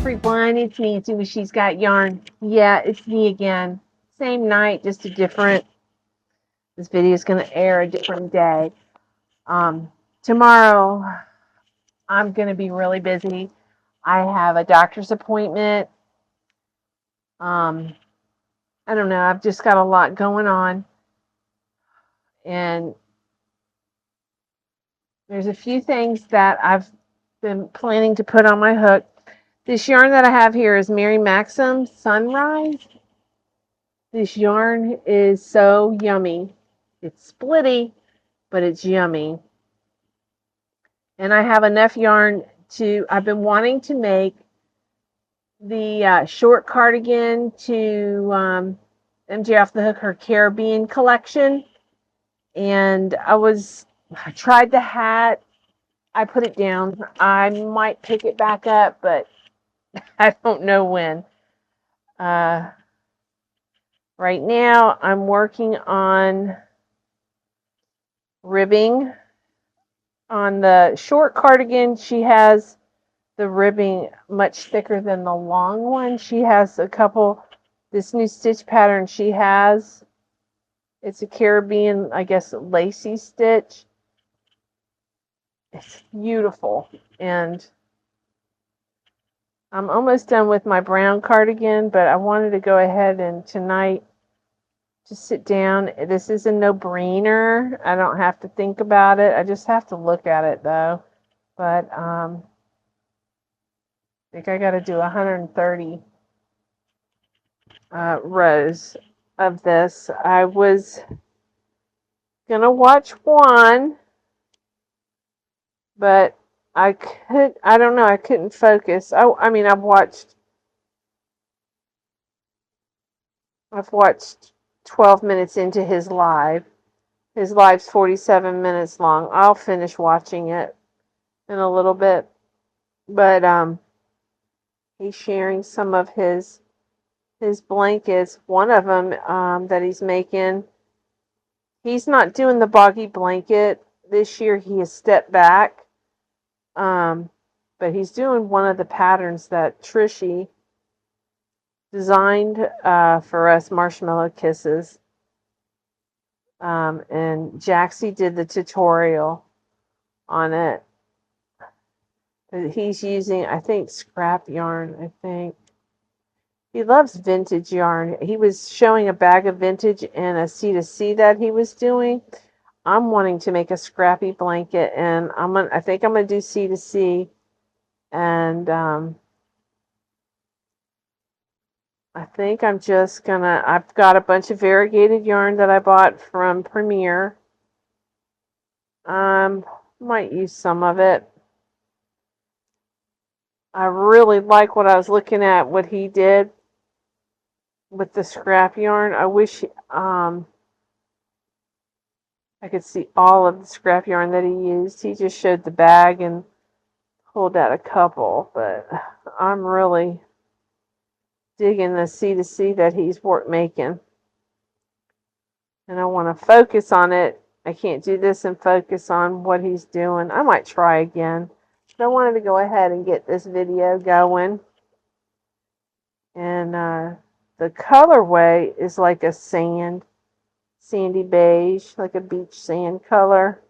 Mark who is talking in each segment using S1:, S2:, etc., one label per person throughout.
S1: everyone, it's Nancy with She's Got Yarn. Yeah, it's me again. Same night, just a different. This video is going to air a different day. Tomorrow, I'm going to be really busy. I have a doctor's appointment. I don't know. I've just got a lot going on. And there's a few things that I've been planning to put on my hook. This yarn that I have here is Mary Maxim Sunrise. This yarn is so yummy. It's splitty, but it's yummy. And I have enough yarn I've been wanting to make the short cardigan to MJ Off the Hook, her Caribbean collection. And I tried the hat. I put it down. I might pick it back up, but I don't know when. Right now, I'm working on ribbing. On the short cardigan, she has the ribbing much thicker than the long one. She has this new stitch pattern she has. It's a Caribbean, I guess, lacy stitch. It's beautiful. And I'm almost done with my brown cardigan, but I wanted to go ahead and tonight just sit down. This is a no-brainer. I don't have to think about it. I just have to look at it, though. But I think I got to do 130 rows of this. I was going to watch Juan, but I don't know, I couldn't focus. I mean, I've watched 12 minutes into his live. His live's 47 minutes long. I'll finish watching it in a little bit. But he's sharing some of his blankets. One of them that he's making. He's not doing the Boggy Blanket this year. He has stepped back. But he's doing one of the patterns that Trish designed for us, Marshmallow Kisses. And Jaxi did the tutorial on it. He's using, I think, scrap yarn, I think. He loves vintage yarn. He was showing a bag of vintage and a C2C that he was doing. I'm wanting to make a scrappy blanket, and I think I'm going to do C2C. And I think I'm just going to, I've got a bunch of variegated yarn that I bought from Premier. Might use some of it. I really like what I was looking at, what he did with the scrap yarn. I wish I could see all of the scrap yarn that he used. He just showed the bag and pulled out a couple, but I'm really digging the C2C that he's making. And I want to focus on it. I can't do this and focus on what he's doing. I might try again. But I wanted to go ahead and get this video going. And the colorway is like a sandy beige, like a beach sand color.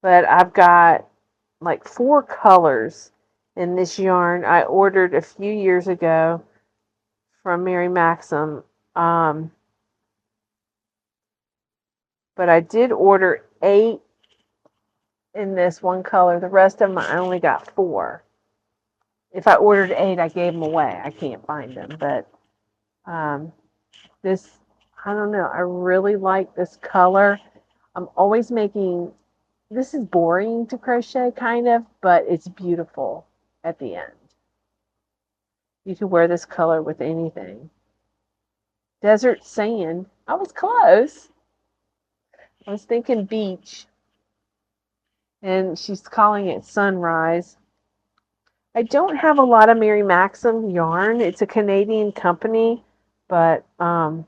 S1: But I've got like 4 colors in this yarn I ordered a few years ago from Mary Maxim. But I did order 8 in this one color. The rest of them I only got 4. If I ordered 8, I gave them away. I can't find them. But this, I don't know. I really like this color. I'm always making, this is boring to crochet kind of, but it's beautiful at the end. You can wear this color with anything. Desert sand. I was close. I was thinking beach. And she's calling it sunrise. I don't have a lot of Mary Maxim yarn. It's a Canadian company, but I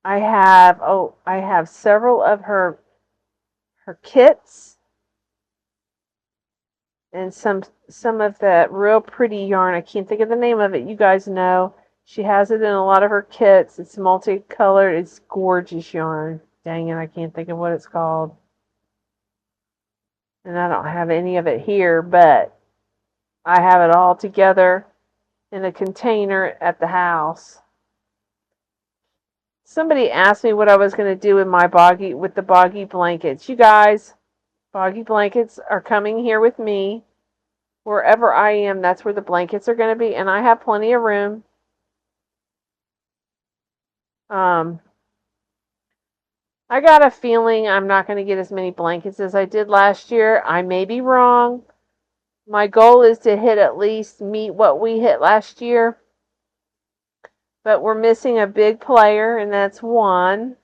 S1: have several of her kits, and some of that real pretty yarn. I can't think of the name of it. You guys know. She has it in a lot of her kits. It's multicolored. It's gorgeous yarn. Dang it, I can't think of what it's called. And I don't have any of it here, but I have it all together in a container at the house. Somebody asked me what I was going to do with the boggy blankets. You guys, boggy blankets are coming here with me. Wherever I am, that's where the blankets are going to be, and I have plenty of room. I got a feeling I'm not going to get as many blankets as I did last year. I may be wrong. My goal is to meet what we hit last year. But we're missing a big player, and that's Juan.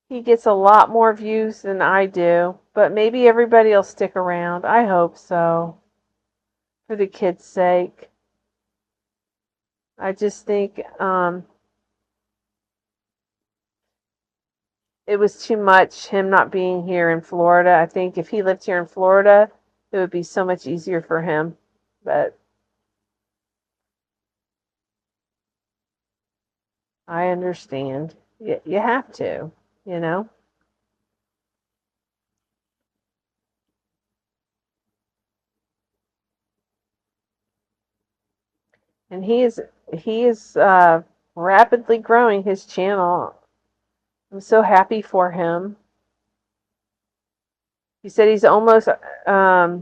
S1: He gets a lot more views than I do, but maybe everybody will stick around. I hope so. For the kids' sake. I just think it was too much, him not being here in Florida. I think if he lived here in Florida, it would be so much easier for him. But I understand. You have to, you know. And he is rapidly growing his channel. I'm so happy for him. He said he's almost got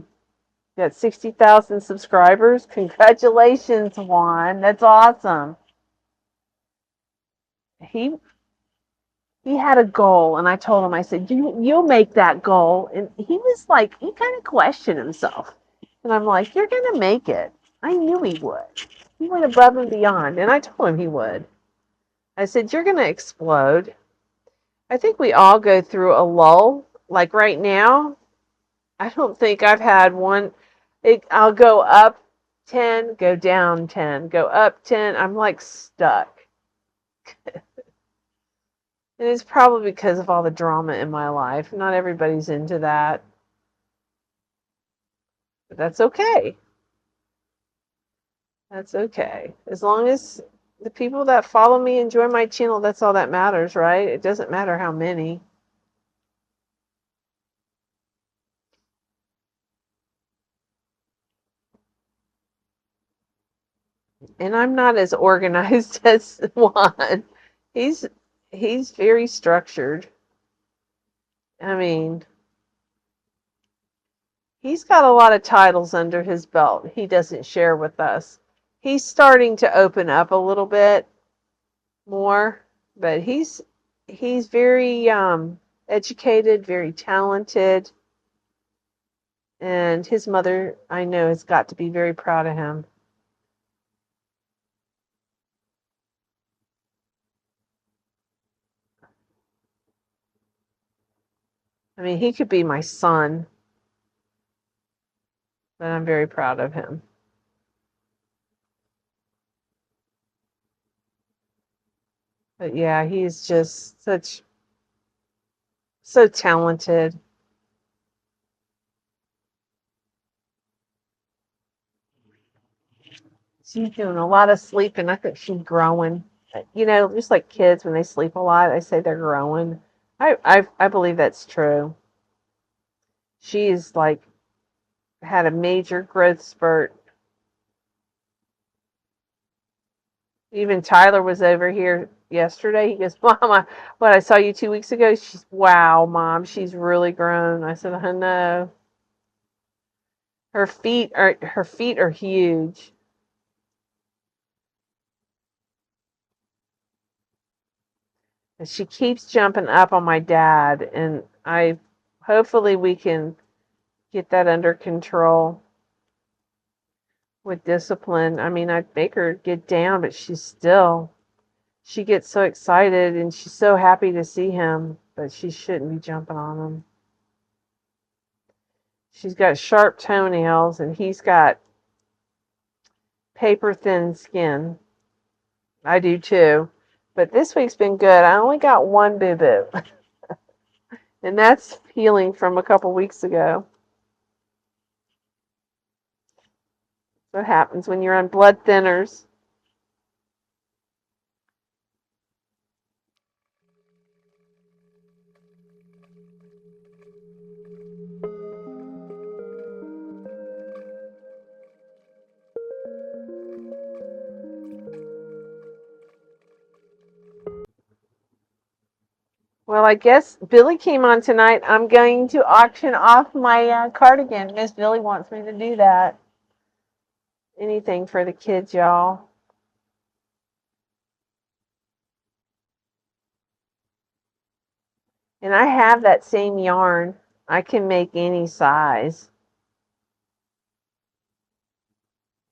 S1: 60,000 subscribers. Congratulations, Juan. That's awesome. He had a goal, and I told him, I said, you'll make that goal. And he was like, he kind of questioned himself. And I'm like, you're going to make it. I knew he would. He went above and beyond, and I told him he would. I said, you're going to explode. I think we all go through a lull. Like right now, I don't think I've had one. I'll go up 10, go down 10, go up 10. I'm like stuck. And it's probably because of all the drama in my life. Not everybody's into that. But that's okay. That's okay. As long as the people that follow me enjoy my channel, that's all that matters, right? It doesn't matter how many. And I'm not as organized as Juan. He's very structured. I mean, he's got a lot of titles under his belt he doesn't share with us. He's starting to open up a little bit more, but he's very educated, very talented, and his mother, I know, has got to be very proud of him. I mean, he could be my son, but I'm very proud of him. But yeah, he's just so talented. She's doing a lot of sleeping. I think she's growing. You know, just like kids, when they sleep a lot, I say they're growing. I believe that's true. She's like had a major growth spurt. Even Tyler was over here yesterday. He goes, Mom, what I saw you 2 weeks ago. Wow, Mom, she's really grown. I said, I know. Her feet are huge. And she keeps jumping up on my dad, and hopefully we can get that under control with discipline. I mean, I'd make her get down, but she gets so excited and she's so happy to see him, but she shouldn't be jumping on him. She's got sharp toenails and he's got paper thin skin. I do too. But this week's been good. I only got one boo-boo. And that's healing from a couple weeks ago. That's what happens when you're on blood thinners. Well, I guess Billy came on tonight. I'm going to auction off my cardigan. Miss Billy wants me to do that. Anything for the kids, y'all. And I have that same yarn. I can make any size.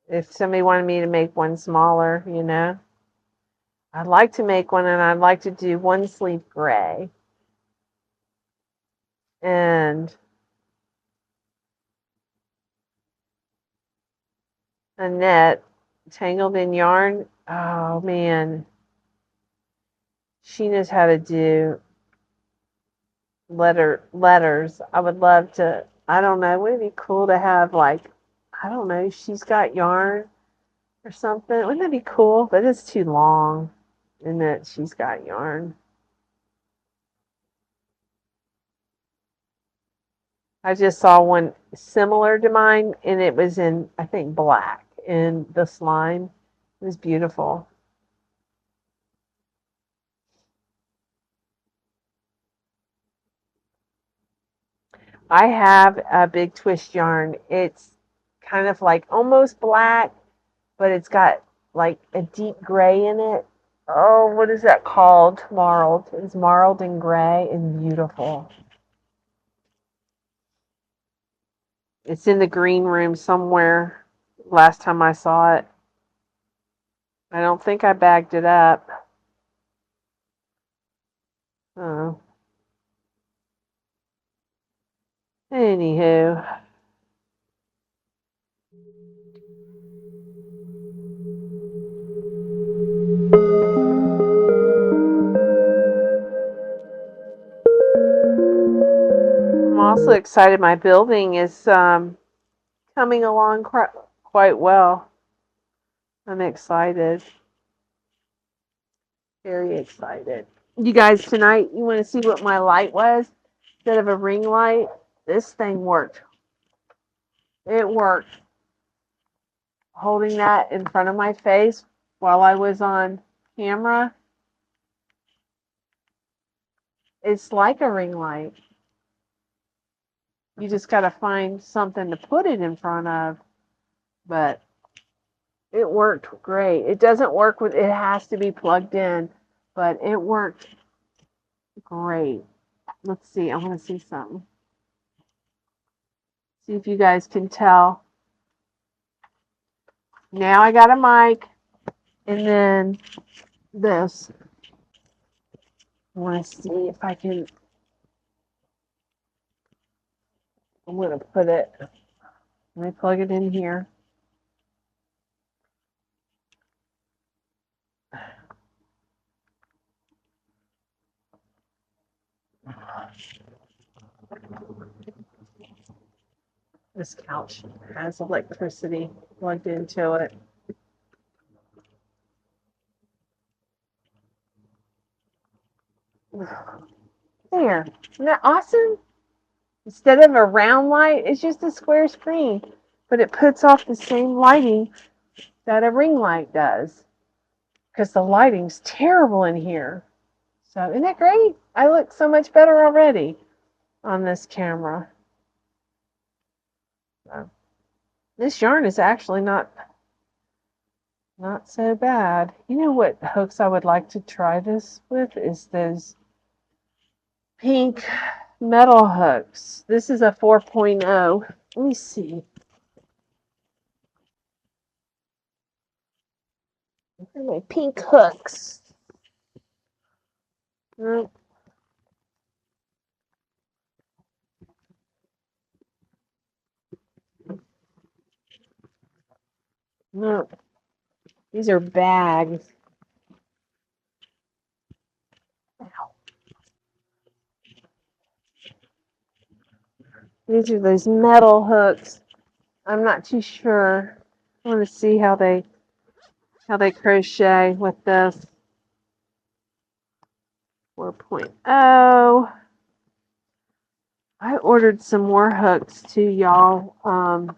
S1: If somebody wanted me to make one smaller, you know. I'd like to make one, and I'd like to do one sleeve gray. And Annette, Tangled in Yarn. Oh, man. She knows how to do letters. I would love to, I don't know, would it be cool to have, like, I don't know, she's got yarn or something? Wouldn't that be cool? But it's too long, and that she's got yarn. I just saw one similar to mine, and it was in, I think, black, and the slime. It was beautiful. I have a big twist yarn. It's kind of like almost black, but it's got like a deep gray in it. Oh, what is that called? Marled. It's marled and gray and beautiful. It's in the green room somewhere. Last time I saw it. I don't think I bagged it up. Oh. Anywho. I'm also excited. My building is coming along quite well. I'm excited. Very excited. You guys, tonight, you want to see what my light was? Instead of a ring light, this thing worked. It worked. Holding that in front of my face while I was on camera, it's like a ring light. You just got to find something to put it in front of. But it worked great. It doesn't work with, it has to be plugged in, but it worked great. Let's see. I want to see something. See if you guys can tell. Now I got a mic, and then this. I want to see if I can. I'm going to put it. Let me plug it in here. This couch has electricity plugged into it. There. Isn't that awesome? Instead of a round light, it's just a square screen. But it puts off the same lighting that a ring light does. Because the lighting's terrible in here. So, isn't that great? I look so much better already on this camera. So, this yarn is actually not so bad. You know what hooks I would like to try this with is those pink metal hooks. This is a 4.0. Let me see. Where are my pink hooks? No. No. These are bags. Ow. These are those metal hooks. I'm not too sure. I want to see how they crochet with this 4.0. I ordered some more hooks too, y'all.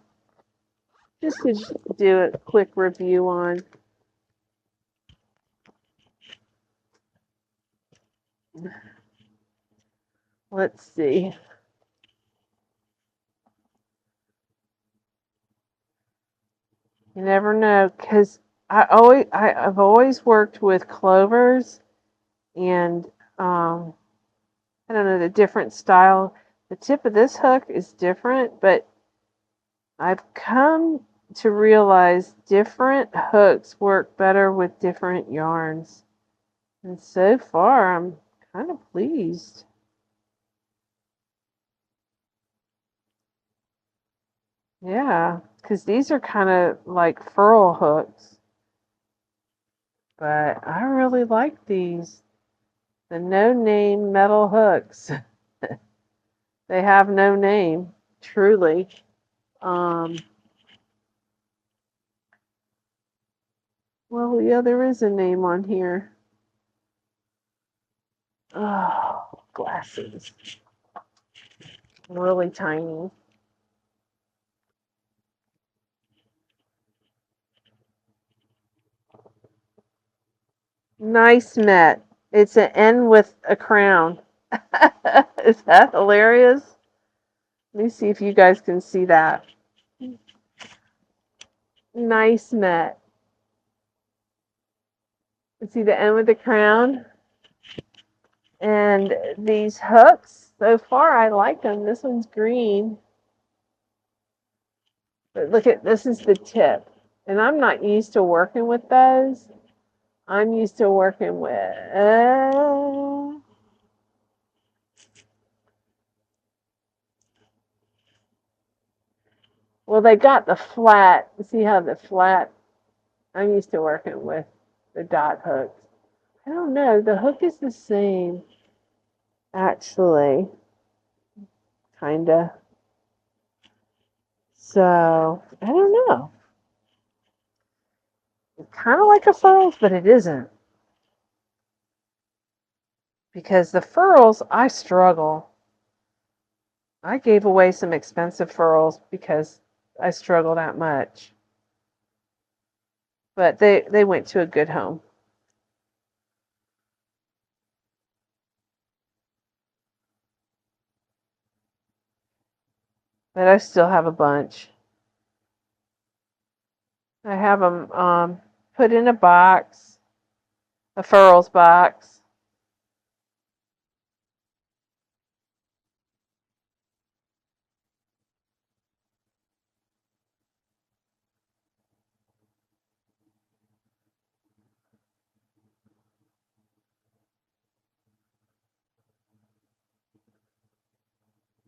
S1: Just to do a quick review on. Let's see. You never know, because I've always worked with clovers, and I don't know, the different style. The tip of this hook is different, but I've come to realize different hooks work better with different yarns. And so far, I'm kind of pleased. Yeah, because these are kind of like furl hooks. But I really like these. The no-name metal hooks. They have no name, truly. Well, yeah, there is a name on here. Oh, glasses. Really tiny. Nice met. It's an N with a crown. Is that hilarious? Let me see if you guys can see that. Nice met. See the N with the crown? And these hooks, so far I like them. This one's green. But look at, this is the tip. And I'm not used to working with those. I'm used to working with, well, they got the flat. See how the flat, I'm used to working with the dot hooks. I don't know. The hook is the same, actually. Kinda. So, I don't know. It's kind of like a furls, but it isn't. Because the furls, I struggle. I gave away some expensive furls because I struggle that much. But they went to a good home. But I still have a bunch. I have them put in a box, a furls box.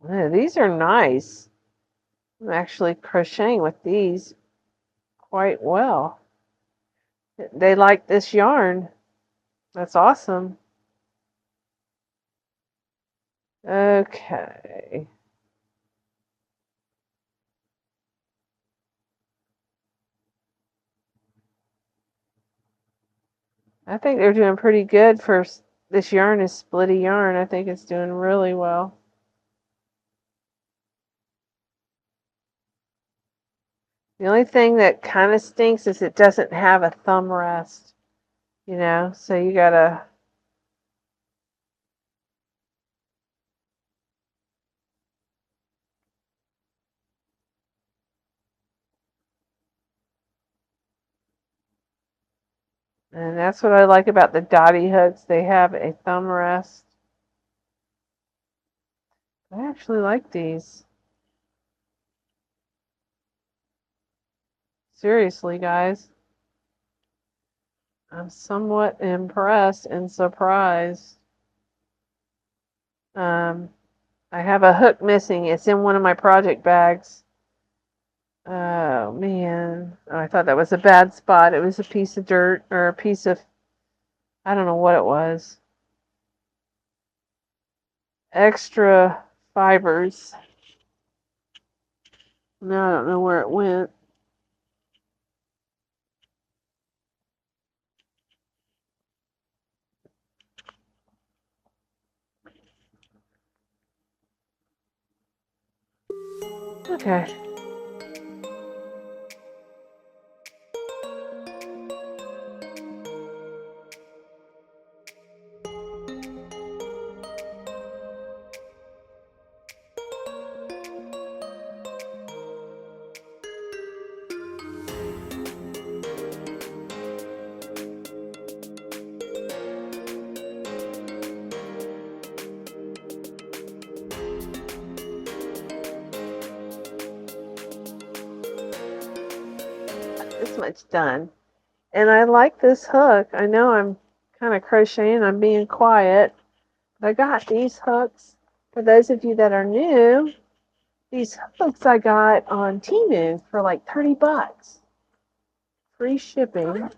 S1: Yeah, these are nice. I'm actually crocheting with these quite well. They like this yarn. That's awesome. Okay. I think they're doing pretty good for this yarn is splitty yarn. I think it's doing really well. The only thing that kind of stinks is it doesn't have a thumb rest, so you gotta. And that's what I like about the dotty hooks. They have a thumb rest. I actually like these. Seriously, guys. I'm somewhat impressed and surprised. I have a hook missing. It's in one of my project bags. Oh, man. Oh, I thought that was a bad spot. It was a piece of dirt or a piece of, I don't know what it was. Extra fibers. Now I don't know where it went. Okay. This much done. And I like this hook. I know I'm kind of crocheting, I'm being quiet, but I got these hooks. For those of you that are new, these hooks I got on TEMU for like $30. Free shipping.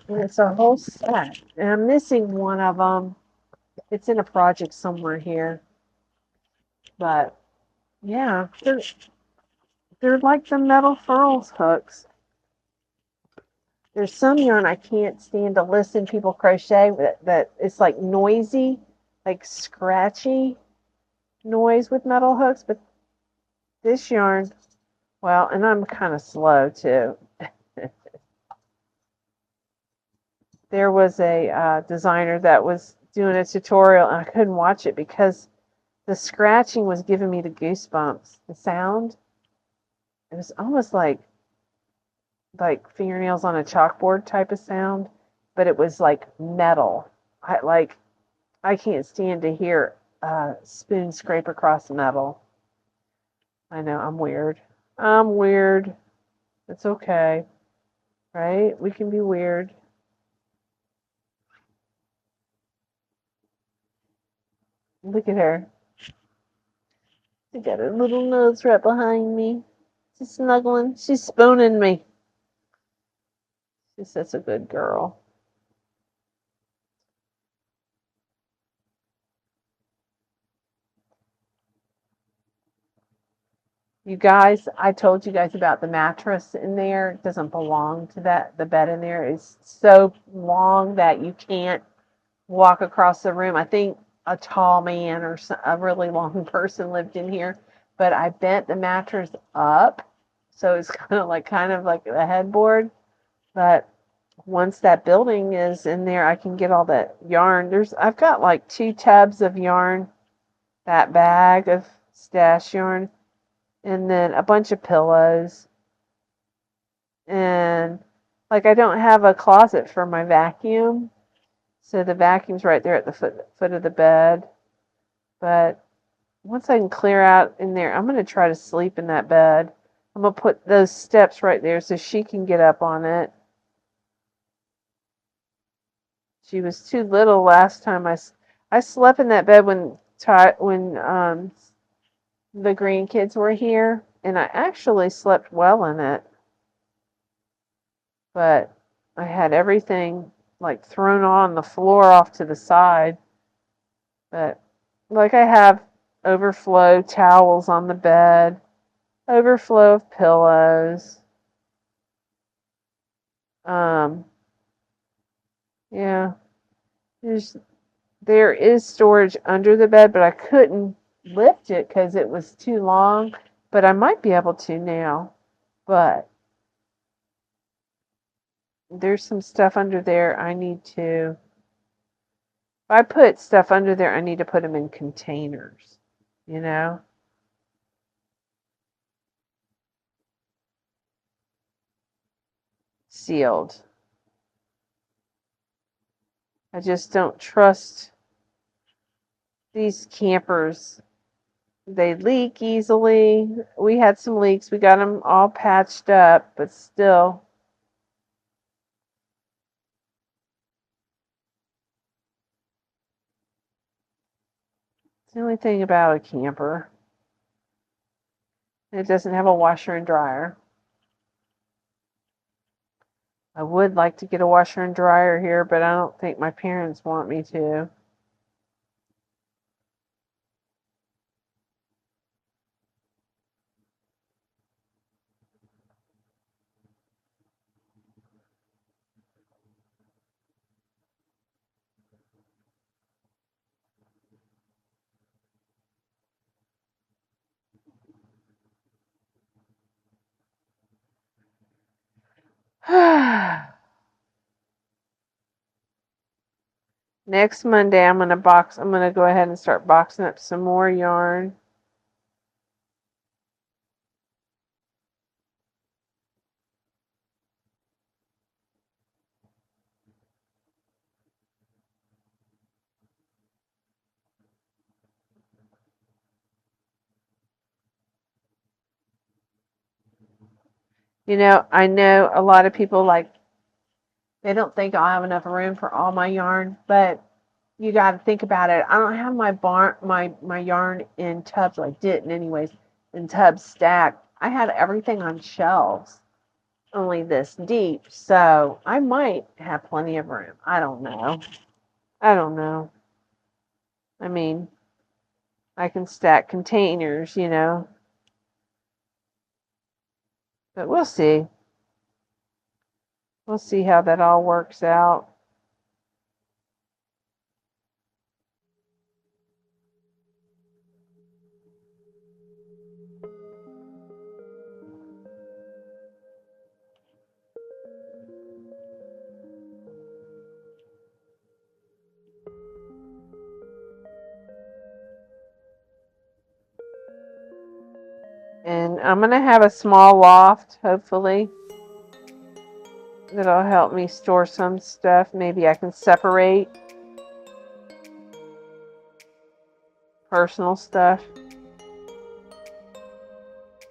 S1: And it's a whole set. And I'm missing one of them. It's in a project somewhere here. But yeah, they're like the metal furls hooks. There's some yarn I can't stand to listen people crochet that it's like noisy, like scratchy noise with metal hooks. But this yarn, well, and I'm kind of slow too. There was a designer that was doing a tutorial and I couldn't watch it because the scratching was giving me the goosebumps. The sound, it was almost like fingernails on a chalkboard type of sound, but it was like metal. I can't stand to hear a spoon scrape across metal. I know I'm weird. I'm weird. It's okay, right? We can be weird. Look at her. She got her little nose right behind me. She's snuggling. She's spooning me. She's such a good girl. You guys, I told you guys about the mattress in there. It doesn't belong to that. The bed in there is so long that you can't walk across the room. I think a tall man or a really long person lived in here, but I bent the mattress up, so it's kind of like a headboard. But once that building is in there, I can get all that yarn. I've got like 2 tubs of yarn, that bag of stash yarn, and then a bunch of pillows. And like I don't have a closet for my vacuum, so the vacuum's right there at the foot of the bed. But once I can clear out in there, I'm going to try to sleep in that bed. I'm going to put those steps right there so she can get up on it. She was too little last time I slept in that bed when the grandkids were here, and I actually slept well in it. But I had everything like thrown on the floor off to the side. But like I have overflow towels on the bed, overflow of pillows. Yeah, there is storage under the bed, but I couldn't lift it because it was too long. But I might be able to now. But there's some stuff under there I need to. If I put stuff under there, I need to put them in containers, you know? Sealed. I just don't trust these campers. They leak easily. We had some leaks. We got them all patched up, but still. It's the only thing about a camper. It doesn't have a washer and dryer. I would like to get a washer and dryer here, but I don't think my parents want me to. Next Monday, I'm going to go ahead and start boxing up some more yarn. You know, I know a lot of people they don't think I'll have enough room for all my yarn, but you got to think about it. I don't have my yarn in tubs. Well, I didn't anyways, in tubs stacked. I had everything on shelves, only this deep, so I might have plenty of room. I don't know. I mean, I can stack containers, you know, but we'll see. We'll see how that all works out. And I'm going to have a small loft, hopefully. That'll help me store some stuff. Maybe I can separate personal stuff.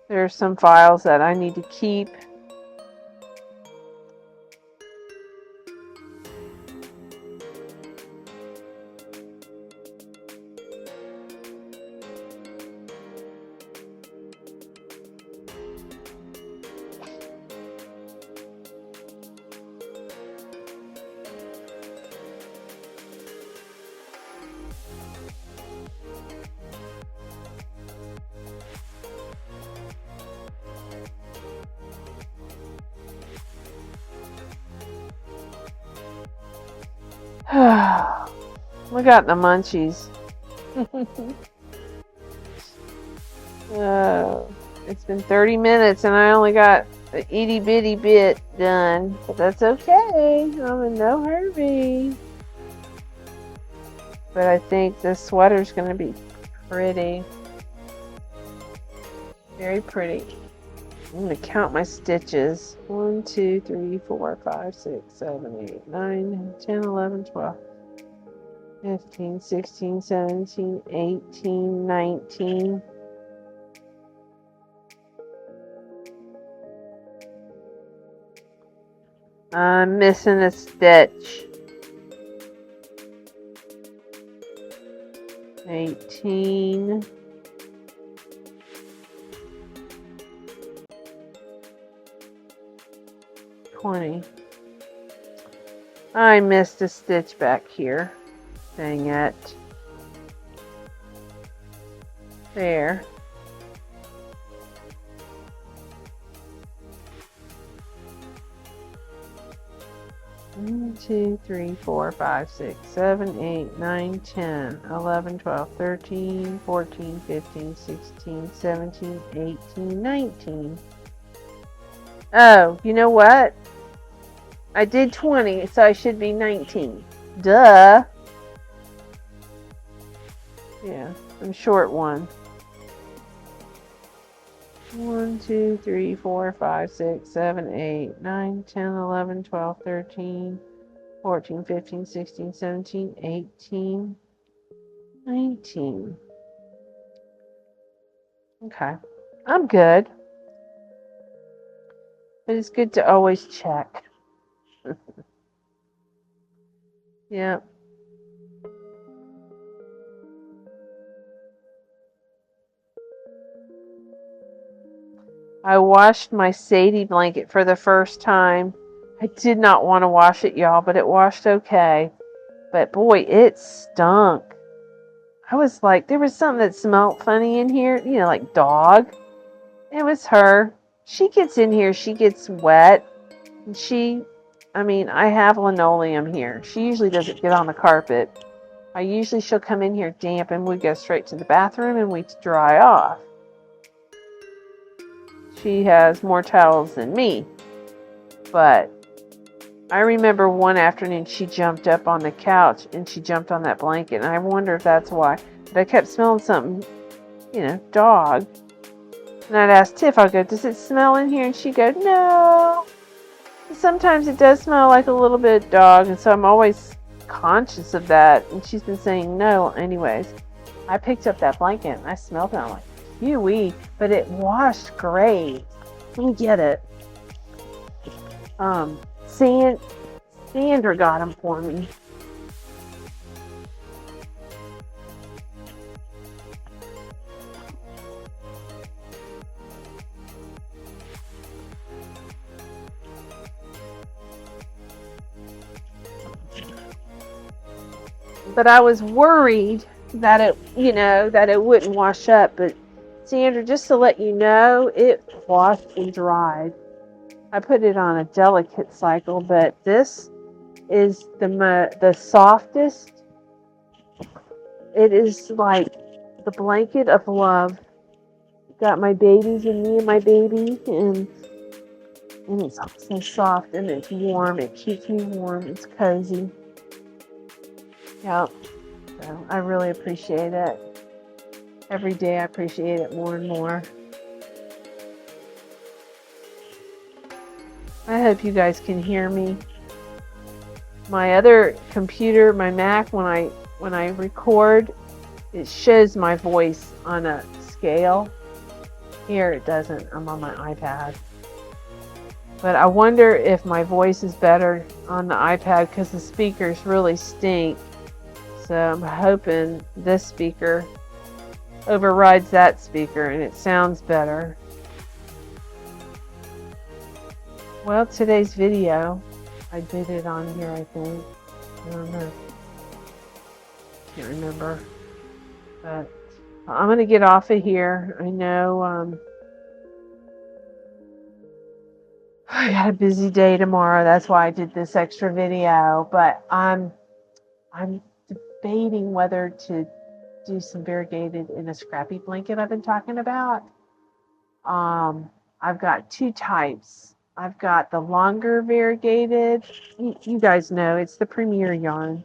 S1: There's some files that I need to keep. We got the munchies. It's been 30 minutes and I only got the itty bitty bit done, but that's okay. I'm in no hurry. But I think this sweater's going to be pretty. Very pretty. I'm going to count my stitches. 1, 2, 3, 4, 5, 6, 7, 8, 9, 10, 11, 12, 15, 16, 17, 18, 19. I'm missing a stitch. 18. 20. I missed a stitch back here. Dang it. There. One, 2, 3, 4, 5, 6, 7, 8, 9, 10, 11, 12, 13, 14, 15, 16, 17, 18, 19. Oh, you know what? I did 20, so I should be 19. Duh. Yeah, I'm short one. 1, 2, 3, 4, 5, 6, 7, 8, 9, 10, 11, 12, 13, 14, 15, 16, 17, 18, 19. Okay. I'm good. But it's good to always check. Yeah. I washed my Sadie blanket for the first time. I did not want to wash it, y'all, but it washed okay. But boy, it stunk. I was like, there was something that smelled funny in here, you know, like dog. It was her. She gets in here, she gets wet. And I have linoleum here. She usually doesn't get on the carpet. She'll come in here damp and we go straight to the bathroom and we dry off. She has more towels than me. But I remember one afternoon she jumped up on the couch and she jumped on that blanket. And I wonder if that's why. But I kept smelling something, dog. And I'd ask Tiff, I'd go, does it smell in here? And she'd go, no. Sometimes it does smell like a little bit dog. And so I'm always conscious of that. And she's been saying no. Anyways, I picked up that blanket and I smelled it. I'm like, phew-wee. But it washed great. Let me get it. Sandra got them for me. But I was worried that it wouldn't wash up. But Sandra, just to let you know, it washed and dried. I put it on a delicate cycle, but this is the softest. It is like the blanket of love. Got my babies and me and my baby, and it's so soft and it's warm. It keeps me warm. It's cozy. Yep. So I really appreciate it. Every day I appreciate it more and more. I hope you guys can hear me. My other computer, my Mac, when I record, it shows my voice on a scale. Here it doesn't. I'm on my iPad. But I wonder if my voice is better on the iPad because the speakers really stink. So I'm hoping this speaker overrides that speaker and it sounds better. Well, today's video, I did it on here, I think. I don't know. Can't remember. But I'm going to get off of here. I know I got a busy day tomorrow. That's why I did this extra video. But I'm debating whether to do some variegated in a scrappy blanket I've been talking about. I've got two types. I've got the longer variegated. You guys know it's the premier yarn.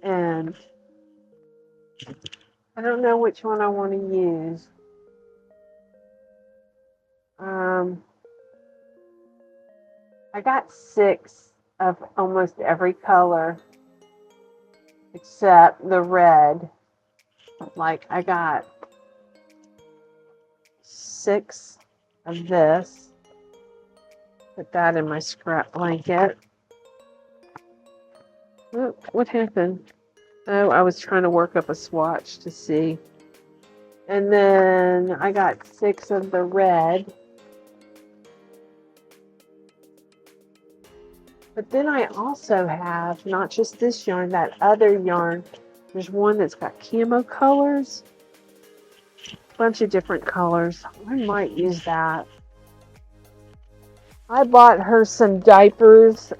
S1: And I don't know which one I want to use. I got 6 of almost every color except the red. Like I got 6 of this. Put that in my scrap blanket. Oh, what happened? Oh, I was trying to work up a swatch to see. And then I got 6 of the red. But then I also have, not just this yarn, that other yarn. There's one that's got camo colors. A bunch of different colors. I might use that. I bought her some diapers.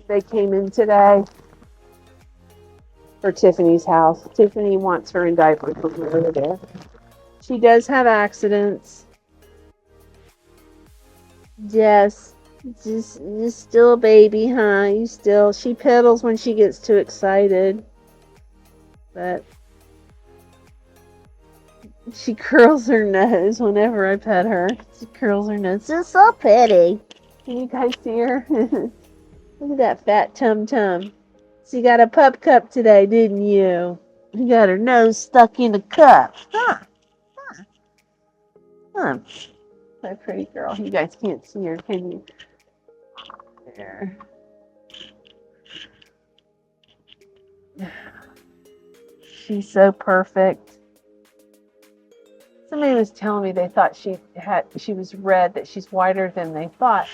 S1: They came in today for Tiffany's house. Tiffany wants her in diapers over there. She does have accidents. Yes. Just still a baby, huh? She pedals when she gets too excited. But she curls her nose whenever I pet her. She curls her nose. It's so pretty. Can you guys see her? Look at that fat tum-tum. She got a pup cup today, didn't you? You got her nose stuck in the cup. Huh? So pretty girl. You guys can't see her, can you? There. She's so perfect. Somebody was telling me they thought she was red, that she's whiter than they thought.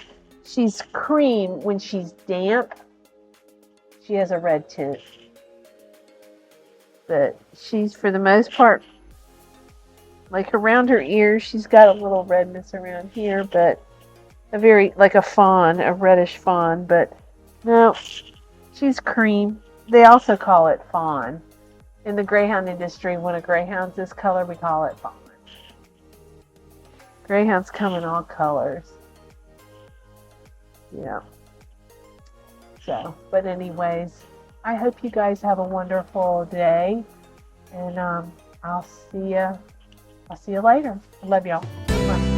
S1: She's cream when she's damp. She has a red tint. But she's, for the most part, like around her ears, she's got a little redness around here, but like a fawn, a reddish fawn, but no, she's cream. They also call it fawn. In the greyhound industry, when a greyhound's this color, we call it fawn. Greyhounds come in all colors. Yeah. So, but anyways, I hope you guys have a wonderful day, and I'll see you later. I love y'all. Bye.